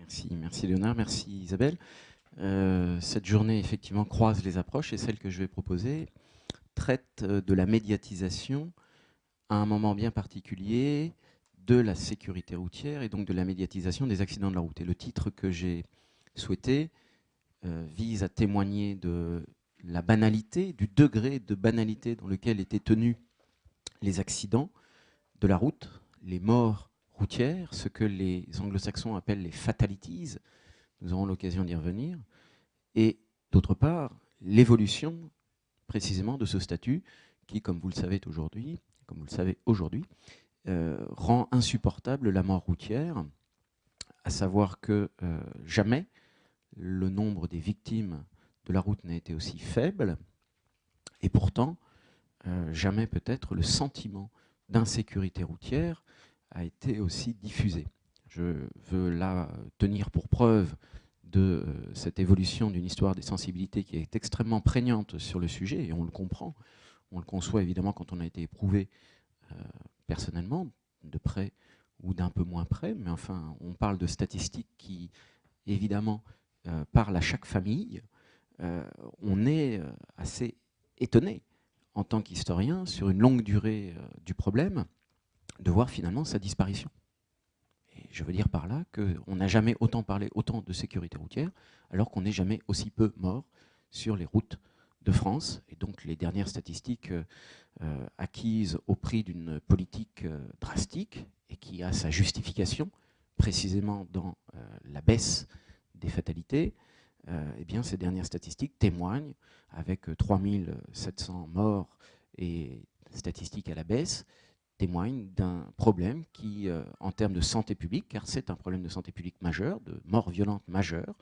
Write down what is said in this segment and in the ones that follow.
Merci Léonard, merci Isabelle. Cette journée effectivement croise les approches et celle que je vais proposer traite de la médiatisation à un moment bien particulier de la sécurité routière et donc de la médiatisation des accidents de la route. Et le titre que j'ai souhaité vise à témoigner de la banalité, du degré de banalité dans lequel étaient tenus les accidents de la route, les morts routières, ce que les anglo-saxons appellent les fatalities. Nous aurons l'occasion d'y revenir. Et d'autre part, l'évolution précisément de ce statut qui, comme vous le savez aujourd'hui, rend insupportable la mort routière, à savoir que jamais le nombre des victimes de la route n'a été aussi faible, et pourtant, jamais peut-être le sentiment d'insécurité routière a été aussi diffusé. Je veux là tenir pour preuve de cette évolution d'une histoire des sensibilités qui est extrêmement prégnante sur le sujet, et on le comprend, on le conçoit évidemment quand on a été éprouvé personnellement, de près ou d'un peu moins près, mais enfin, on parle de statistiques qui, évidemment, parlent à chaque famille. On est assez étonné, en tant qu'historien, sur une longue durée du problème, de voir finalement sa disparition. Et je veux dire par là qu'on n'a jamais autant parlé autant de sécurité routière, alors qu'on n'est jamais aussi peu mort sur les routes de France. Et donc les dernières statistiques acquises au prix d'une politique drastique, et qui a sa justification précisément dans la baisse des fatalités, eh bien, ces dernières statistiques témoignent, avec 3700 morts et statistiques à la baisse, témoignent d'un problème qui, en termes de santé publique, car c'est un problème de santé publique majeur, de mort violente majeure,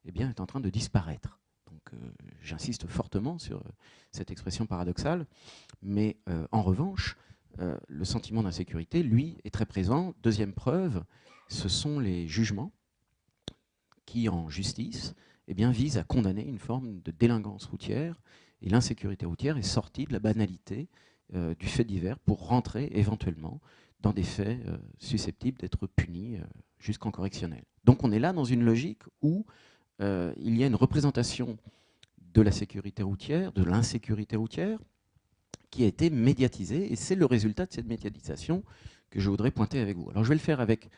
eh bien, est en train de disparaître. Donc, j'insiste fortement sur cette expression paradoxale, mais en revanche, le sentiment d'insécurité, lui, est très présent. Deuxième preuve, ce sont les jugements qui, en justice, eh bien, visent à condamner une forme de délinquance routière, et l'insécurité routière est sortie de la banalité du fait divers pour rentrer éventuellement dans des faits susceptibles d'être punis jusqu'en correctionnel. Donc on est là dans une logique où il y a une représentation de la sécurité routière, de l'insécurité routière, qui a été médiatisée, et c'est le résultat de cette médiatisation que je voudrais pointer avec vous. Alors je vais le faire avec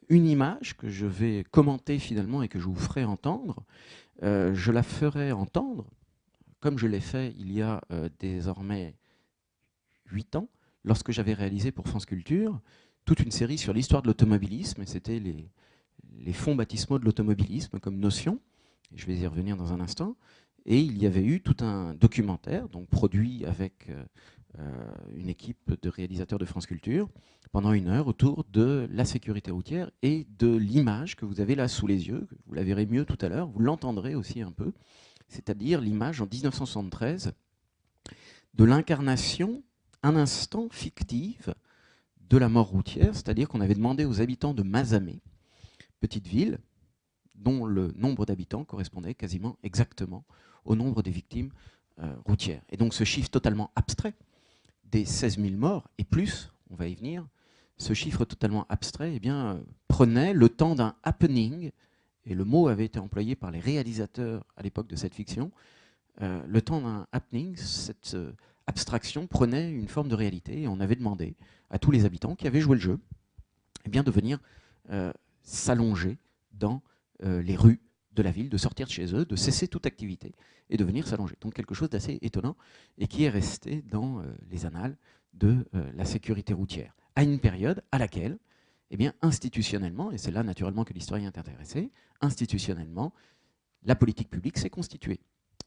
une image que je vais commenter finalement et que je vous ferai entendre. Je la ferai entendre, comme je l'ai fait il y a désormais 8 ans, lorsque j'avais réalisé pour France Culture toute une série sur l'histoire de l'automobilisme, et c'était les fonds baptismaux de l'automobilisme comme notion, et je vais y revenir dans un instant, et il y avait eu tout un documentaire, donc produit avec une équipe de réalisateurs de France Culture, pendant 1 heure, autour de la sécurité routière et de l'image que vous avez là sous les yeux, vous la verrez mieux tout à l'heure, vous l'entendrez aussi un peu, c'est-à-dire l'image en 1973 de l'incarnation, un instant fictive, de la mort routière, c'est-à-dire qu'on avait demandé aux habitants de Mazamet, petite ville, dont le nombre d'habitants correspondait quasiment exactement au nombre des victimes routières. Et donc ce chiffre totalement abstrait des 16 000 morts, et plus, on va y venir, ce chiffre totalement abstrait eh bien, prenait le temps d'un happening, et le mot avait été employé par les réalisateurs à l'époque de cette fiction, le temps d'un happening, cette abstraction prenait une forme de réalité, et on avait demandé à tous les habitants qui avaient joué le jeu eh bien, de venir s'allonger dans les rues de la ville, de sortir de chez eux, de cesser toute activité et de venir s'allonger. Donc quelque chose d'assez étonnant et qui est resté dans les annales de la sécurité routière, à une période à laquelle, eh bien, institutionnellement, et c'est là naturellement que l'historien est intéressé, institutionnellement, la politique publique s'est constituée.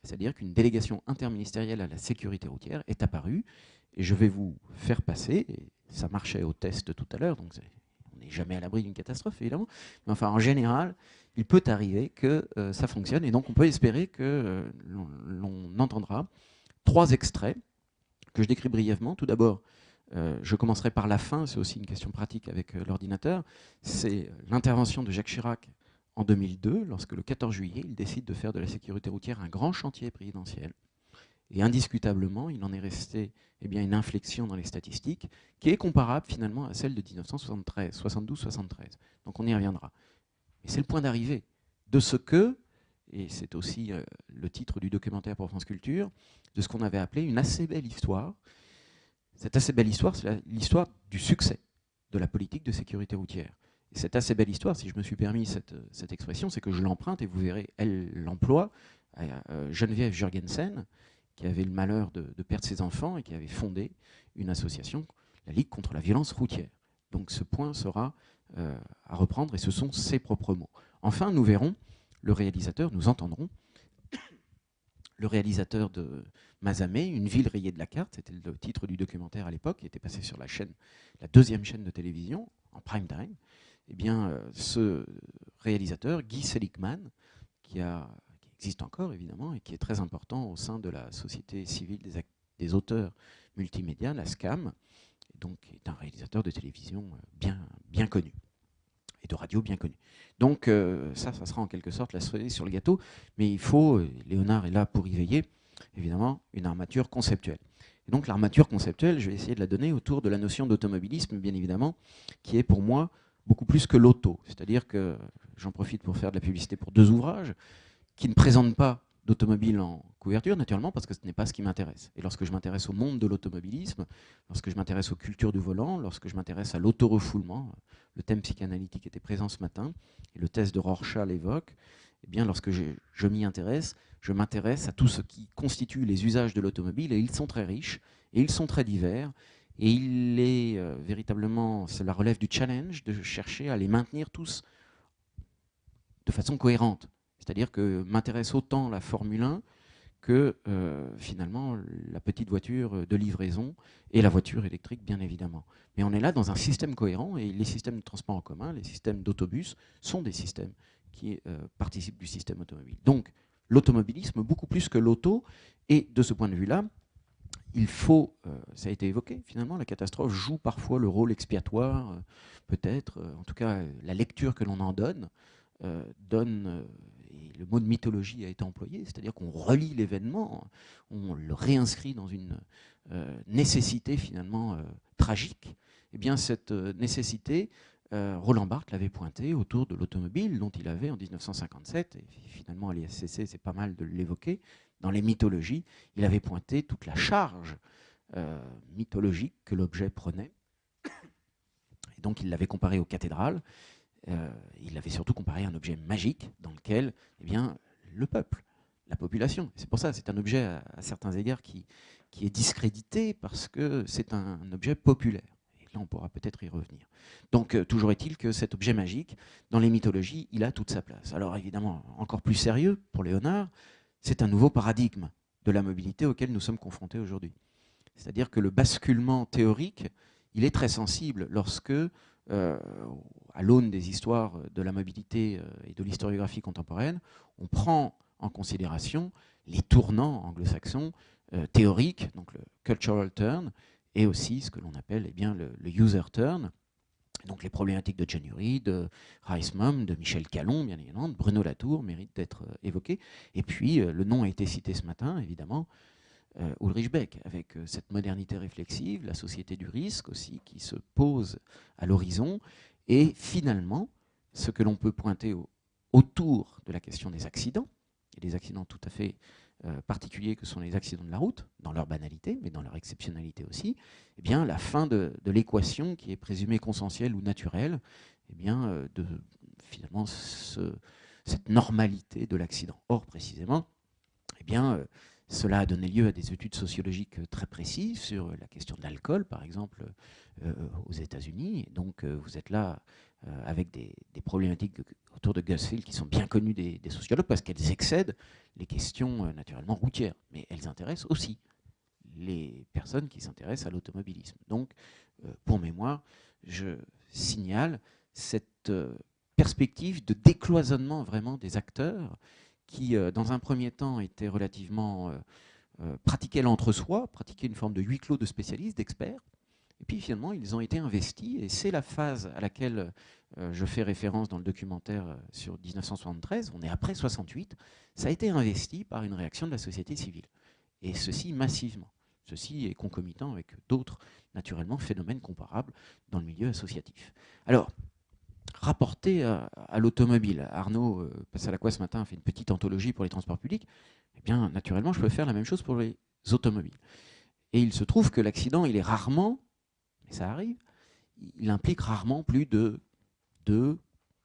C'est-à-dire qu'une délégation interministérielle à la sécurité routière est apparue, et je vais vous faire passer, et ça marchait au test tout à l'heure, donc on n'est jamais à l'abri d'une catastrophe évidemment, mais enfin en général, il peut arriver que ça fonctionne, et donc on peut espérer que l'on entendra 3 extraits que je décris brièvement. Tout d'abord, je commencerai par la fin, c'est aussi une question pratique avec l'ordinateur, c'est l'intervention de Jacques Chirac en 2002, lorsque le 14 juillet, il décide de faire de la sécurité routière un grand chantier présidentiel. Et indiscutablement, il en est resté eh bien, une inflexion dans les statistiques qui est comparable finalement à celle de 1973, 72-73. Donc on y reviendra. Mais c'est le point d'arrivée de ce que, et c'est aussi le titre du documentaire pour France Culture, de ce qu'on avait appelé une assez belle histoire. Cette assez belle histoire, c'est l'histoire du succès de la politique de sécurité routière. Et cette assez belle histoire, si je me suis permis cette expression, c'est que je l'emprunte, et vous verrez, elle l'emploie, à Geneviève Jurgensen, qui avait le malheur de perdre ses enfants et qui avait fondé une association, la Ligue contre la violence routière. Donc ce point sera à reprendre, et ce sont ses propres mots. Enfin, nous verrons le réalisateur, nous entendrons le réalisateur de Mazamet, Une ville rayée de la carte, c'était le titre du documentaire à l'époque, qui était passé sur la deuxième chaîne de télévision, en prime time. Eh bien, ce réalisateur, Guy Seligman, qui existe encore évidemment, et qui est très important au sein de la Société civile des auteurs multimédia, la SCAM, et donc est un réalisateur de télévision bien connu, et de radio bien connu. Donc ça sera en quelque sorte la cerise sur le gâteau, mais il faut, Léonard est là pour y veiller, évidemment, une armature conceptuelle. Et donc l'armature conceptuelle, je vais essayer de la donner autour de la notion d'automobilisme, bien évidemment, qui est pour moi beaucoup plus que l'auto. C'est-à-dire que j'en profite pour faire de la publicité pour 2 ouvrages qui ne présentent pas d'automobile en couverture, naturellement, parce que ce n'est pas ce qui m'intéresse. Et lorsque je m'intéresse au monde de l'automobilisme, lorsque je m'intéresse aux cultures du volant, lorsque je m'intéresse à l'autorefoulement, le thème psychanalytique était présent ce matin, et le test de Rorschach l'évoque, eh bien, lorsque je m'y intéresse, je m'intéresse à tout ce qui constitue les usages de l'automobile, et ils sont très riches, et ils sont très divers, et il est véritablement, cela relève du challenge de chercher à les maintenir tous de façon cohérente. C'est-à-dire que m'intéresse autant la Formule 1 que finalement la petite voiture de livraison et la voiture électrique, bien évidemment. Mais on est là dans un système cohérent, et les systèmes de transport en commun, les systèmes d'autobus, sont des systèmes qui participent du système automobile. Donc l'automobilisme, beaucoup plus que l'auto, et de ce point de vue-là, il faut, ça a été évoqué, finalement, la catastrophe joue parfois le rôle expiatoire, peut-être, en tout cas la lecture que l'on en donne, et le mot de mythologie a été employé, c'est-à-dire qu'on relie l'événement, on le réinscrit dans une nécessité finalement tragique. Eh bien, cette nécessité, Roland Barthes l'avait pointée autour de l'automobile, dont il avait en 1957, et finalement à l'ISCC c'est pas mal de l'évoquer, dans les mythologies, il avait pointé toute la charge mythologique que l'objet prenait. Et donc il l'avait comparé aux cathédrales. Il l'avait surtout comparé à un objet magique dans lequel, eh bien, le peuple, la population, c'est pour ça, c'est un objet à certains égards qui est discrédité parce que c'est un objet populaire. Et là, on pourra peut-être y revenir. Donc, toujours est-il que cet objet magique, dans les mythologies, il a toute sa place. Alors, évidemment, encore plus sérieux pour Léonard, c'est un nouveau paradigme de la mobilité auquel nous sommes confrontés aujourd'hui. C'est-à-dire que le basculement théorique, il est très sensible lorsque, à l'aune des histoires de la mobilité et de l'historiographie contemporaine, on prend en considération les tournants anglo-saxons théoriques, donc le cultural turn, et aussi ce que l'on appelle eh bien, le user turn, donc les problématiques de John Ury, de Reisman, de Michel Calon, bien évidemment, de Bruno Latour méritent d'être évoqués. Et puis, le nom a été cité ce matin, évidemment, Ulrich Beck, avec cette modernité réflexive, la société du risque aussi, qui se pose à l'horizon, et finalement, ce que l'on peut pointer autour de la question des accidents, et des accidents tout à fait particuliers que sont les accidents de la route, dans leur banalité, mais dans leur exceptionnalité aussi, eh bien, la fin de l'équation qui est présumée consensuelle ou naturelle, eh bien, de finalement cette normalité de l'accident. Or, précisément, eh bien, cela a donné lieu à des études sociologiques très précises sur la question de l'alcool, par exemple, aux États-Unis. Donc, vous êtes là avec des problématiques autour de Gusfield qui sont bien connues des sociologues parce qu'elles excèdent les questions naturellement routières, mais elles intéressent aussi les personnes qui s'intéressent à l'automobilisme. Donc, pour mémoire, je signale cette perspective de décloisonnement vraiment des acteurs qui, dans un premier temps, étaient relativement pratiquaient l'entre-soi, pratiquaient une forme de huis clos de spécialistes, d'experts, et puis finalement, ils ont été investis, et c'est la phase à laquelle je fais référence dans le documentaire sur 1973, on est après 68, ça a été investi par une réaction de la société civile, et ceci massivement. Ceci est concomitant avec d'autres, naturellement, phénomènes comparables dans le milieu associatif. Alors, rapporté à l'automobile. Arnaud Passalacqua ce matin a fait une petite anthologie pour les transports publics. Eh bien, naturellement, je peux faire la même chose pour les automobiles. Et il se trouve que l'accident, il est rarement, mais ça arrive, il implique rarement plus de 2,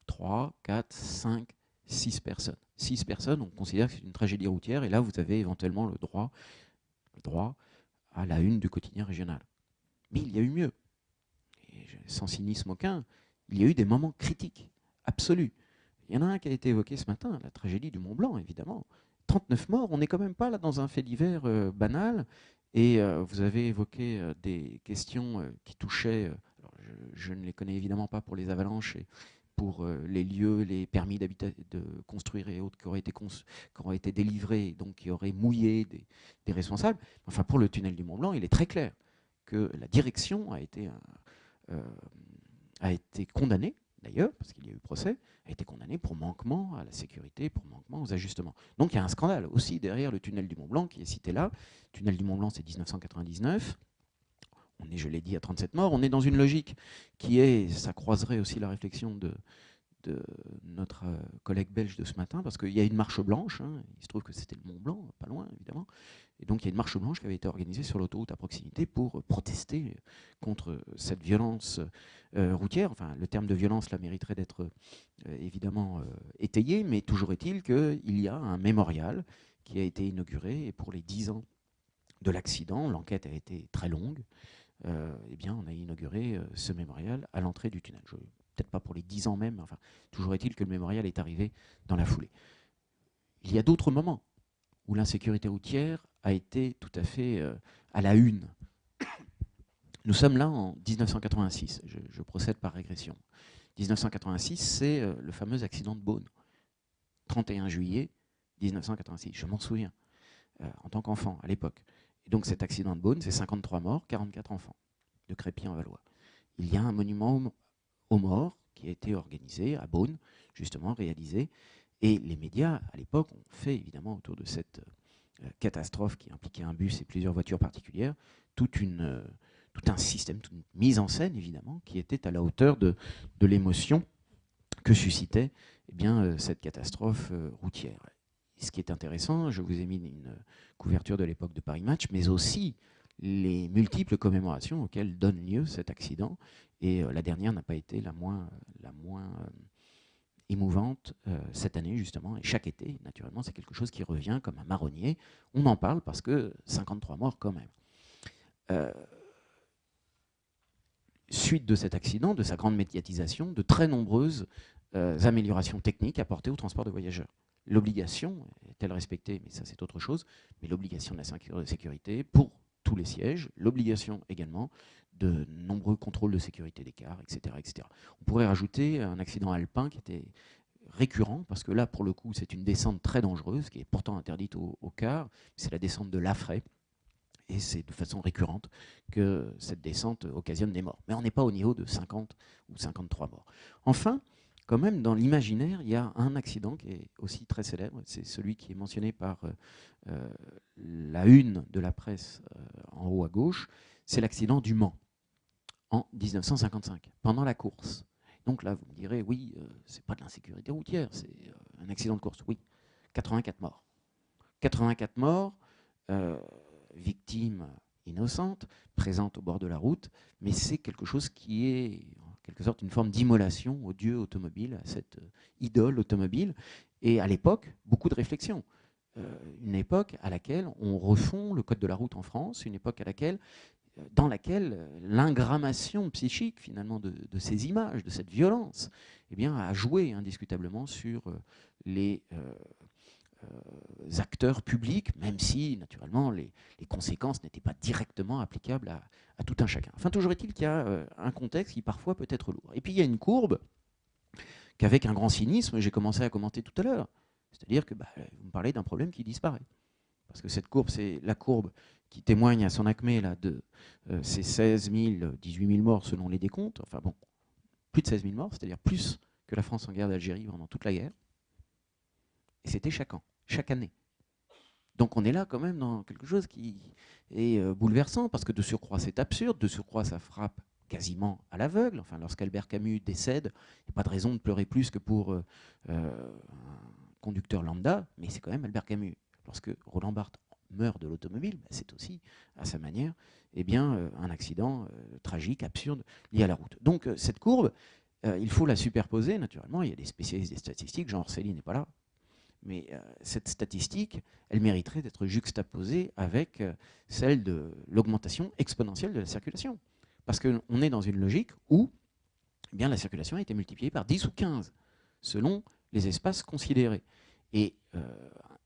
3, 4, 5, 6 personnes. 6 personnes, on considère que c'est une tragédie routière, et là, vous avez éventuellement le droit à la une du quotidien régional. Mais il y a eu mieux. Et sans cynisme aucun, il y a eu des moments critiques, absolus. Il y en a un qui a été évoqué ce matin, la tragédie du Mont Blanc, évidemment. 39 morts, on n'est quand même pas là dans un fait divers banal. Et vous avez évoqué des questions qui touchaient, alors je ne les connais évidemment pas pour les avalanches et pour les lieux, les permis de construire et autres qui auraient été délivrés, donc qui auraient mouillé des responsables. Enfin, pour le tunnel du Mont Blanc, il est très clair que la direction a été condamnée, d'ailleurs, parce qu'il y a eu procès, a été condamnée pour manquement à la sécurité, pour manquement aux ajustements. Donc il y a un scandale aussi derrière le tunnel du Mont Blanc qui est cité là. Le tunnel du Mont Blanc, c'est 1999. On est, je l'ai dit, à 37 morts. On est dans une logique qui est, ça croiserait aussi la réflexion de notre collègue belge de ce matin, parce qu'il y a une marche blanche, hein, il se trouve que c'était le Mont Blanc, pas loin évidemment, et donc il y a une marche blanche qui avait été organisée sur l'autoroute à proximité pour protester contre cette violence routière. Enfin, le terme de violence là mériterait d'être évidemment étayé, mais toujours est-il qu'il y a un mémorial qui a été inauguré, et pour les 10 ans de l'accident, l'enquête a été très longue, eh bien on a inauguré ce mémorial à l'entrée du tunnel. Peut-être pas pour les 10 ans même, enfin, toujours est-il que le mémorial est arrivé dans la foulée. Il y a d'autres moments où l'insécurité routière a été tout à fait à la une. Nous sommes là en 1986, je procède par régression. 1986, c'est le fameux accident de Beaune. 31 juillet 1986, je m'en souviens, en tant qu'enfant à l'époque. Et donc cet accident de Beaune, c'est 53 morts, 44 enfants, de Crépy en Valois. Il y a un monument aux morts qui a été organisé à Beaune, justement réalisé. Et les médias, à l'époque, ont fait évidemment autour de cette catastrophe qui impliquait un bus et plusieurs voitures particulières, tout un système, toute une mise en scène évidemment, qui était à la hauteur de l'émotion que suscitait eh bien, cette catastrophe routière. Et ce qui est intéressant, je vous ai mis une couverture de l'époque de Paris Match, mais aussi les multiples commémorations auxquelles donne lieu cet accident. Et la dernière n'a pas été la moins émouvante cette année, justement. Et chaque été, naturellement, c'est quelque chose qui revient comme un marronnier. On en parle parce que 53 morts quand même. Suite de cet accident, de sa grande médiatisation, de très nombreuses améliorations techniques apportées au transport de voyageurs. L'obligation est-elle respectée? Mais ça, c'est autre chose. Mais l'obligation de la sécurité pour tous les sièges, l'obligation également de nombreux contrôles de sécurité des cars, etc., etc. On pourrait rajouter un accident alpin qui était récurrent, parce que là, pour le coup, c'est une descente très dangereuse, qui est pourtant interdite aux cars. C'est la descente de Lafray. Et c'est de façon récurrente que cette descente occasionne des morts. Mais on n'est pas au niveau de 50 ou 53 morts. Enfin, quand même, dans l'imaginaire, il y a un accident qui est aussi très célèbre. C'est celui qui est mentionné par la une de la presse en haut à gauche. C'est l'accident du Mans en 1955, pendant la course. Donc là, vous me direz, oui, c'est pas de l'insécurité routière, c'est un accident de course. Oui, 84 morts. 84 morts, victimes innocentes, présentes au bord de la route, mais c'est quelque chose qui est en quelque sorte une forme d'immolation au dieu automobile, à cette idole automobile. Et à l'époque, beaucoup de réflexions. Une époque à laquelle on refond le code de la route en France, une époque dans laquelle l'ingrammation psychique finalement de ces images, de cette violence, eh bien, a joué indiscutablement sur les acteurs publics, même si naturellement les conséquences n'étaient pas directement applicables à tout un chacun. Enfin, toujours est-il qu'il y a un contexte qui parfois peut être lourd. Et puis il y a une courbe qu'avec un grand cynisme, j'ai commencé à commenter tout à l'heure. C'est-à-dire que vous me parlez d'un problème qui disparaît. Parce que cette courbe, c'est la courbe qui témoigne à son acmé là, de ces 16 000, 18 000 morts selon les décomptes. Enfin bon, plus de 16 000 morts, c'est-à-dire plus que la France en guerre d'Algérie pendant toute la guerre. Et c'était chaque an, chaque année. Donc on est là quand même dans quelque chose qui est bouleversant, parce que de surcroît c'est absurde, de surcroît ça frappe quasiment à l'aveugle. Enfin, lorsqu'Albert Camus décède, il n'y a pas de raison de pleurer plus que pour un conducteur lambda, mais c'est quand même Albert Camus. Lorsque Roland Barthes meurt de l'automobile, bah, c'est aussi, à sa manière, eh bien, un accident tragique, absurde, lié à la route. Donc cette courbe, il faut la superposer, naturellement. Il y a des spécialistes des statistiques, Jean Orselli n'est pas là, mais cette statistique, elle mériterait d'être juxtaposée avec celle de l'augmentation exponentielle de la circulation. Parce qu'on est dans une logique où eh bien, la circulation a été multipliée par 10 ou 15, selon les espaces considérés. Et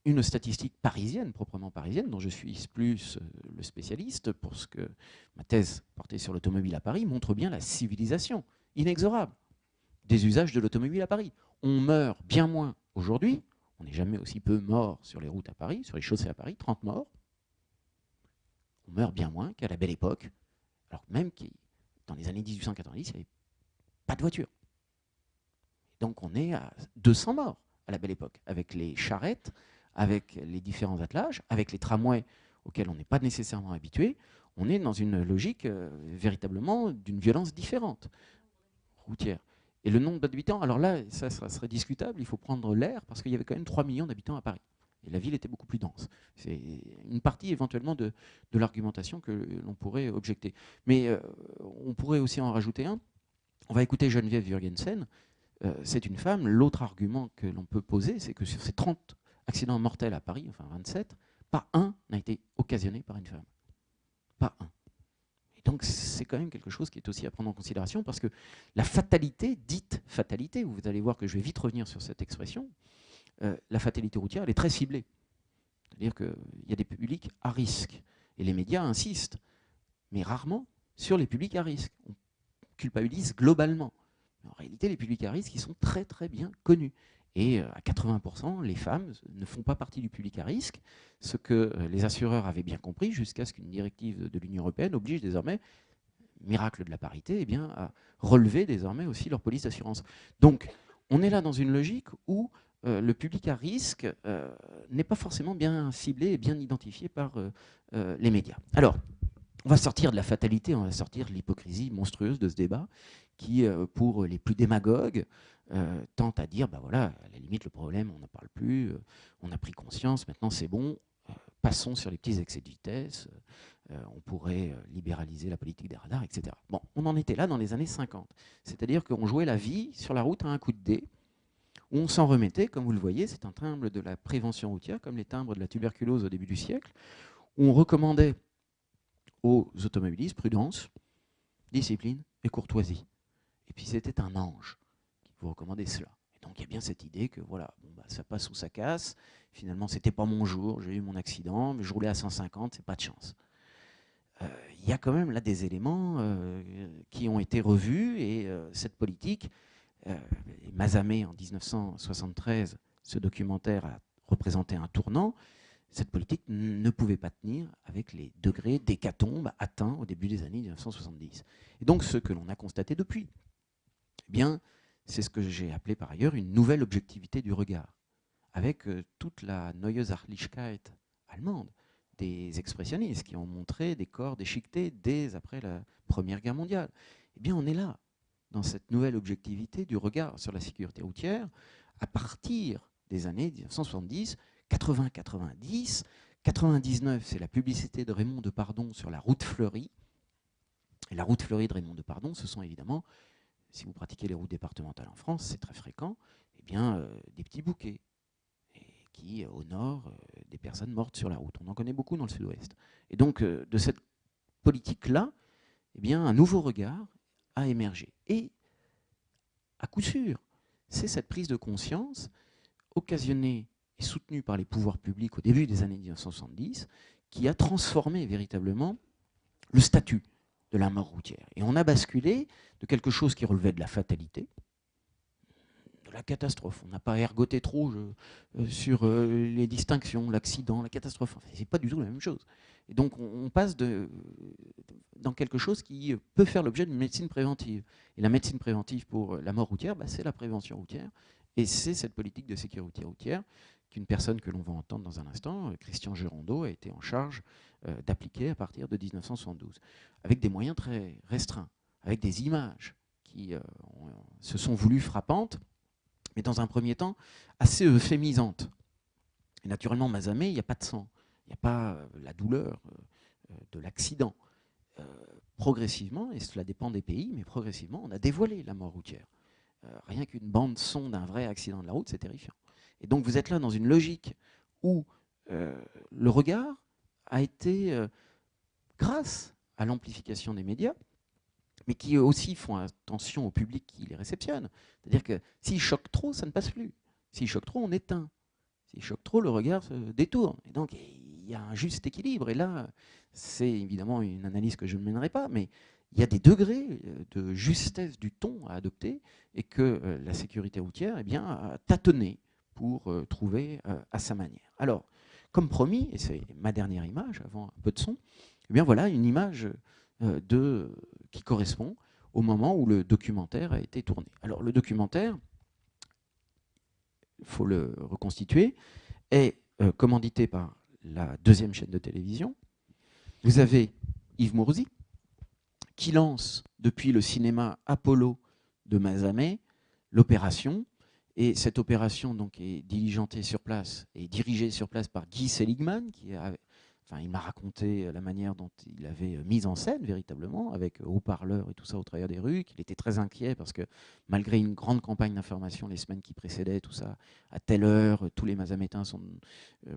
une statistique parisienne, proprement parisienne, dont je suis plus le spécialiste, pour ce que ma thèse portée sur l'automobile à Paris, montre bien la civilisation inexorable des usages de l'automobile à Paris. On meurt bien moins aujourd'hui, on n'est jamais aussi peu mort sur les routes à Paris, sur les chaussées à Paris, 30 morts. On meurt bien moins qu'à la belle époque, alors même que dans les années 1890, il n'y avait pas de voiture. Donc on est à 200 morts à la belle époque, avec les charrettes, avec les différents attelages, avec les tramways auxquels on n'est pas nécessairement habitué. On est dans une logique véritablement d'une violence différente, routière. Et le nombre d'habitants, alors là, ça serait discutable, il faut prendre l'air, parce qu'il y avait quand même 3 millions d'habitants à Paris. Et la ville était beaucoup plus dense. C'est une partie éventuellement de l'argumentation que l'on pourrait objecter. Mais on pourrait aussi en rajouter un. On va écouter Geneviève Jurgensen. C'est une femme. L'autre argument que l'on peut poser, c'est que sur ces 30 accidents mortels à Paris, enfin 27, pas un n'a été occasionné par une femme. Pas un. Et donc c'est quand même quelque chose qui est aussi à prendre en considération, parce que la fatalité, dite fatalité, vous allez voir que je vais vite revenir sur cette expression, la fatalité routière, elle est très ciblée. C'est-à-dire qu'il y a des publics à risque. Et les médias insistent, mais rarement, sur les publics à risque. On culpabilise globalement. En réalité, les publics à risque, ils sont très très bien connus. Et à 80%, les femmes ne font pas partie du public à risque, ce que les assureurs avaient bien compris, jusqu'à ce qu'une directive de l'Union européenne oblige désormais, miracle de la parité, eh bien, à relever désormais aussi leur police d'assurance. Donc, on est là dans une logique où le public à risque n'est pas forcément bien ciblé et bien identifié par les médias. Alors, on va sortir de la fatalité, on va sortir de l'hypocrisie monstrueuse de ce débat qui, pour les plus démagogues, tente à dire, bah voilà, à la limite, le problème, on n'en parle plus, on a pris conscience, maintenant c'est bon, passons sur les petits excès de vitesse, on pourrait libéraliser la politique des radars, etc. Bon, on en était là dans les années 50. C'est-à-dire qu'on jouait la vie sur la route à un coup de dé, où on s'en remettait, comme vous le voyez, c'est un timbre de la prévention routière, comme les timbres de la tuberculose au début du siècle, où on recommandait aux automobilistes prudence, discipline et courtoisie. Et puis c'était un ange qui vous recommandait cela. Et donc il y a bien cette idée que voilà, bon, bah, ça passe ou ça casse. Finalement, c'était pas mon jour, j'ai eu mon accident, mais je roulais à 150, c'est pas de chance. Il y a quand même là des éléments qui ont été revus, et cette politique, Mazamet en 1973, ce documentaire a représenté un tournant. Cette politique ne pouvait pas tenir avec les degrés d'hécatombe atteints au début des années 1970. Et donc ce que l'on a constaté depuis, eh bien, c'est ce que j'ai appelé par ailleurs une nouvelle objectivité du regard, avec toute la Neue Sachlichkeit allemande, des expressionnistes qui ont montré des corps déchiquetés dès après la Première Guerre mondiale. Eh bien, on est là, dans cette nouvelle objectivité du regard sur la sécurité routière, à partir des années 1970, 80, 90, 99, c'est la publicité de Raymond Depardon sur la route fleurie. Et la route fleurie de Raymond Depardon, ce sont évidemment, si vous pratiquez les routes départementales en France, c'est très fréquent, eh bien, des petits bouquets qui honorent des personnes mortes sur la route. On en connaît beaucoup dans le sud-ouest. Et donc, de cette politique-là, eh bien, un nouveau regard a émergé. Et, à coup sûr, c'est cette prise de conscience occasionnée et soutenue par les pouvoirs publics au début des années 1970 qui a transformé véritablement le statut de la mort routière. Et on a basculé de quelque chose qui relevait de la fatalité, de la catastrophe. On n'a pas ergoté trop sur les distinctions, l'accident, la catastrophe. Enfin, c'est pas du tout la même chose. Et donc on passe dans quelque chose qui peut faire l'objet d'une médecine préventive. Et la médecine préventive pour la mort routière, bah, c'est la prévention routière. Et c'est cette politique de sécurité routière qu'une personne que l'on va entendre dans un instant, Christian Gerondeau, a été en charge d'appliquer à partir de 1972, avec des moyens très restreints, avec des images qui se sont voulues frappantes, mais dans un premier temps assez euphémisantes. Et naturellement, Mazamet, il n'y a pas de sang, il n'y a pas la douleur de l'accident. Progressivement, et cela dépend des pays, mais progressivement, on a dévoilé la mort routière. Rien qu'une bande son d'un vrai accident de la route, c'est terrifiant. Et donc vous êtes là dans une logique où le regard a été, grâce à l'amplification des médias, mais qui aussi font attention au public qui les réceptionne. C'est-à-dire que s'ils choquent trop, ça ne passe plus. S'ils choquent trop, on éteint. S'ils choquent trop, le regard se détourne. Et donc il y a un juste équilibre. Et là, c'est évidemment une analyse que je ne mènerai pas, mais il y a des degrés de justesse du ton à adopter et que la sécurité routière a tâtonné pour trouver à sa manière. Alors, comme promis, et c'est ma dernière image avant un peu de son, voilà une image qui correspond au moment où le documentaire a été tourné. Alors le documentaire, il faut le reconstituer, est commandité par la deuxième chaîne de télévision. Vous avez Yves Mourouzi, qui lance depuis le cinéma Apollo de Mazamet l'opération. Et cette opération donc, est diligentée sur place et dirigée sur place par Guy Seligman, il m'a raconté la manière dont il avait mis en scène véritablement, avec haut-parleurs et tout ça au travers des rues, qu'il était très inquiet parce que malgré une grande campagne d'information les semaines qui précédaient, tout ça, à telle heure, tous les Mazamétains sont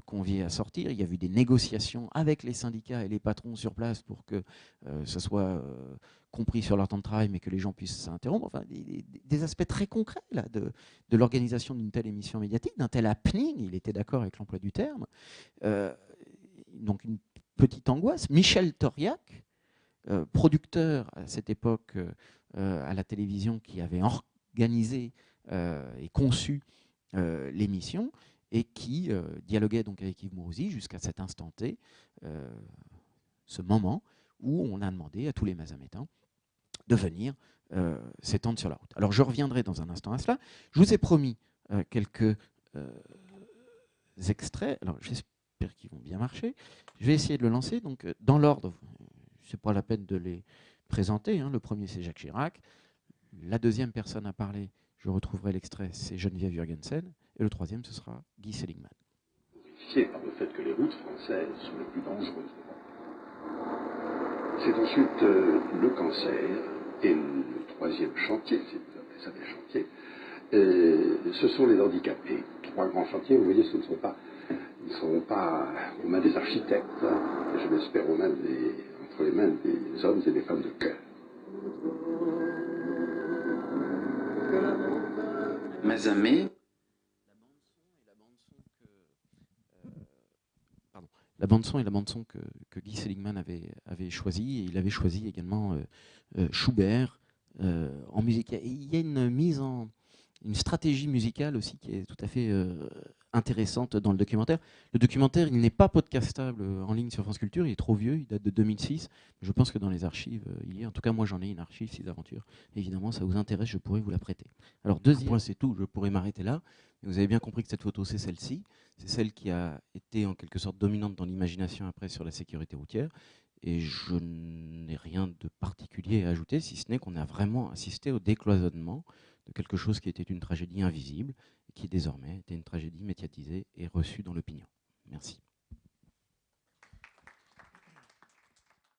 conviés à sortir. Il y a eu des négociations avec les syndicats et les patrons sur place pour que ce soit compris sur leur temps de travail, mais que les gens puissent s'interrompre. Enfin, des aspects très concrets là, de l'organisation d'une telle émission médiatique, d'un tel happening, il était d'accord avec l'emploi du terme. Donc une petite angoisse. Michel Toriac, producteur à cette époque à la télévision, qui avait organisé et conçu l'émission et qui dialoguait donc avec Yves Mourouzi jusqu'à cet instant T, ce moment où on a demandé à tous les Mazamétains de venir s'étendre sur la route. Alors je reviendrai dans un instant à cela. Je vous ai promis quelques extraits. Alors j'espère qu'ils vont bien marcher. Je vais essayer de le lancer. Donc dans l'ordre, c'est pas la peine de les présenter. Hein. Le premier, c'est Jacques Chirac. La deuxième personne à parler, je retrouverai l'extrait, c'est Geneviève Jurgensen. Et le troisième, ce sera Guy Seligman. Par le fait que les routes françaises sont les plus dangereuses. C'est ensuite le cancer et le troisième chantier, si vous appelez ça des chantiers, ce sont les handicapés. Trois grands chantiers, vous voyez, ils ne seront pas aux mains des architectes, hein, et je l'espère entre les mains des hommes et des femmes de cœur. Mazamet. La bande-son et la bande-son que Guy Seligman avait choisi, et il avait choisi également Schubert en musique. Il y a une stratégie musicale aussi qui est tout à fait intéressante dans le documentaire. Le documentaire, il n'est pas podcastable en ligne sur France Culture, il est trop vieux, il date de 2006. Je pense que dans les archives, il y est. En tout cas, moi j'en ai une archive, ces aventures. Évidemment, ça vous intéresse, je pourrais vous la prêter. Alors, deuxième point, c'est tout, je pourrais m'arrêter là. Vous avez bien compris que cette photo, c'est celle-ci. C'est celle qui a été en quelque sorte dominante dans l'imagination après sur la sécurité routière. Et je n'ai rien de particulier à ajouter, si ce n'est qu'on a vraiment assisté au décloisonnement de quelque chose qui était une tragédie invisible et qui désormais était une tragédie médiatisée et reçue dans l'opinion.